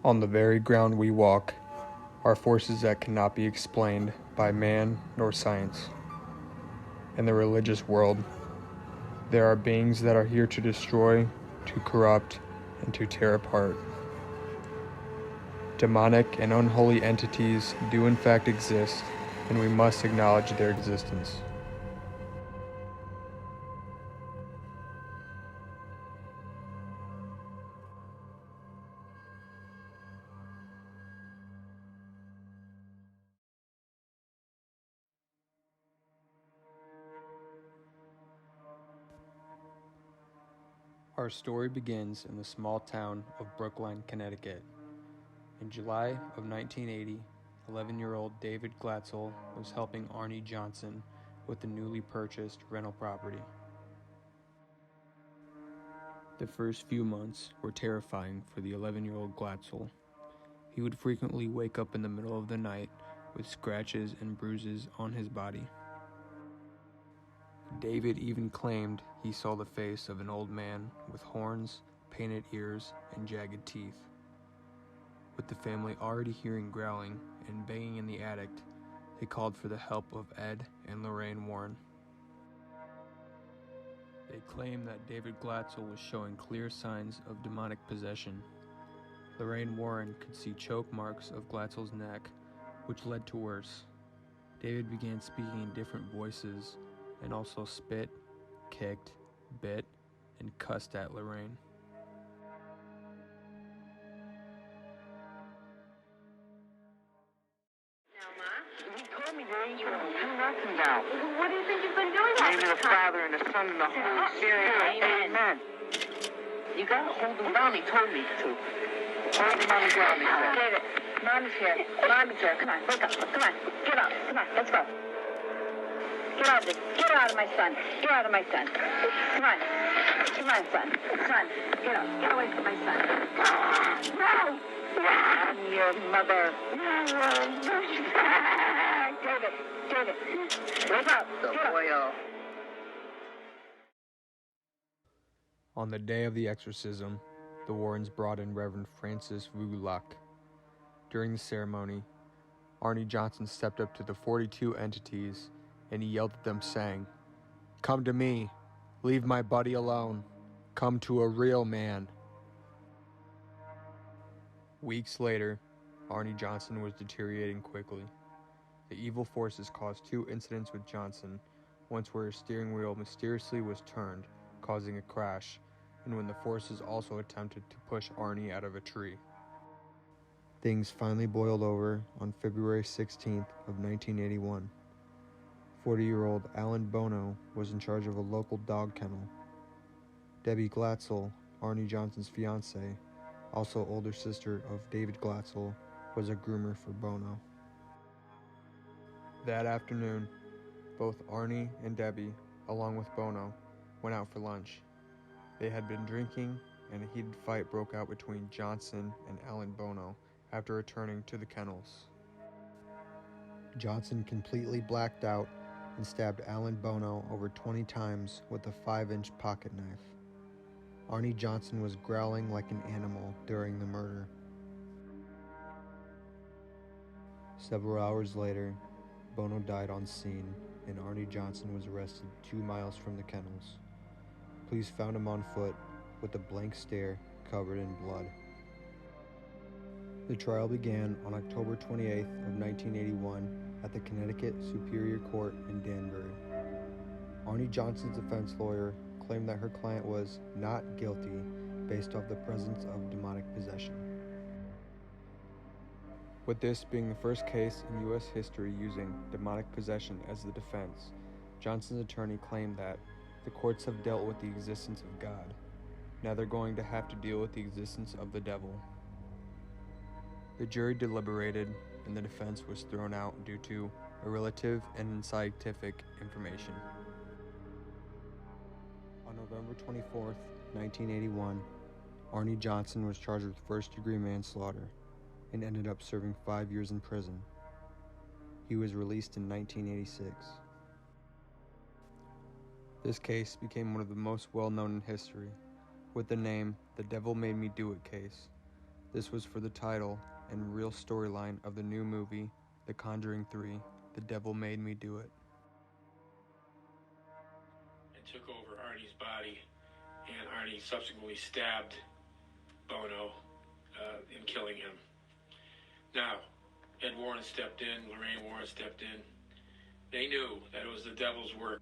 On the very ground we walk are forces that cannot be explained by man nor science. In the religious world, there are beings that are here to destroy, to corrupt, and to tear apart. Demonic and unholy entities do in fact exist, and we must acknowledge their existence. Our story begins in the small town of Brookline, Connecticut. In July of 1980, 11-year-old David Glatzel was helping Arne Johnson with the newly purchased rental property. The first few months were terrifying for the 11-year-old Glatzel. He would frequently wake up in the middle of the night with scratches and bruises on his body. David even claimed he saw the face of an old man with horns, painted ears, and jagged teeth. With the family already hearing growling and banging in the attic, they called for the help of Ed and Lorraine Warren. They claimed that David Glatzel was showing clear signs of demonic possession. Lorraine Warren could see choke marks of Glatzel's neck, which led to worse. David began speaking in different voices and also spit, kicked, bit, and cussed at Lorraine. You nothing now. What do you think you've been doing all Name this of the time? Father and the Son and the Holy Spirit. Amen. You gotta hold him down. He told me to. Hold him on the ground, he said. David, Mommy's here. Mommy's here. Come on, wake up. Come on. Get up. Come on, let's go. Get out of this. Get out of my son. Get out of my son. Come on. Come on, son. Son, get up. Get away from my son. No! I'm your mother. David, wake up. The oil. On the day of the exorcism, the Warrens brought in Reverend Francis Vugulak. During the ceremony, Arne Johnson stepped up to the 42 entities and he yelled at them saying, "Come to me, leave my buddy alone, come to a real man." Weeks later, Arne Johnson was deteriorating quickly. The evil forces caused 2 incidents with Johnson, once where his steering wheel mysteriously was turned, causing a crash, and when the forces also attempted to push Arne out of a tree. Things finally boiled over on February 16th of 1981. 40-year-old Alan Bono was in charge of a local dog kennel. Debbie Glatzel, Arne Johnson's fiancée, also older sister of David Glatzel, was a groomer for Bono. That afternoon, both Arne and Debbie, along with Bono, went out for lunch. They had been drinking, and a heated fight broke out between Johnson and Alan Bono after returning to the kennels. Johnson completely blacked out and stabbed Alan Bono over 20 times with a 5-inch pocket knife. Arne Johnson was growling like an animal during the murder. Several hours later, Bono died on scene, and Arne Johnson was arrested 2 miles from the kennels. Police found him on foot with a blank stare covered in blood. The trial began on October 28th of 1981 at the Connecticut Superior Court in Danbury. Arne Johnson's defense lawyer claimed that her client was not guilty based off the presence of demonic possession. With this being the first case in U.S. history using demonic possession as the defense, Johnson's attorney claimed that the courts have dealt with the existence of God. Now they're going to have to deal with the existence of the devil. The jury deliberated, and the defense was thrown out due to irrelative and unscientific information. On November 24th, 1981, Arne Johnson was charged with first-degree manslaughter and ended up serving 5 years in prison. He was released in 1986. This case became one of the most well-known in history, with the name "The Devil Made Me Do It" case. This was for the title and real storyline of the new movie, The Conjuring 3, The Devil Made Me Do It. And took over Arnie's body, and Arnie subsequently stabbed Bono in killing him. Now, Ed Warren stepped in, Lorraine Warren stepped in. They knew that it was the devil's work.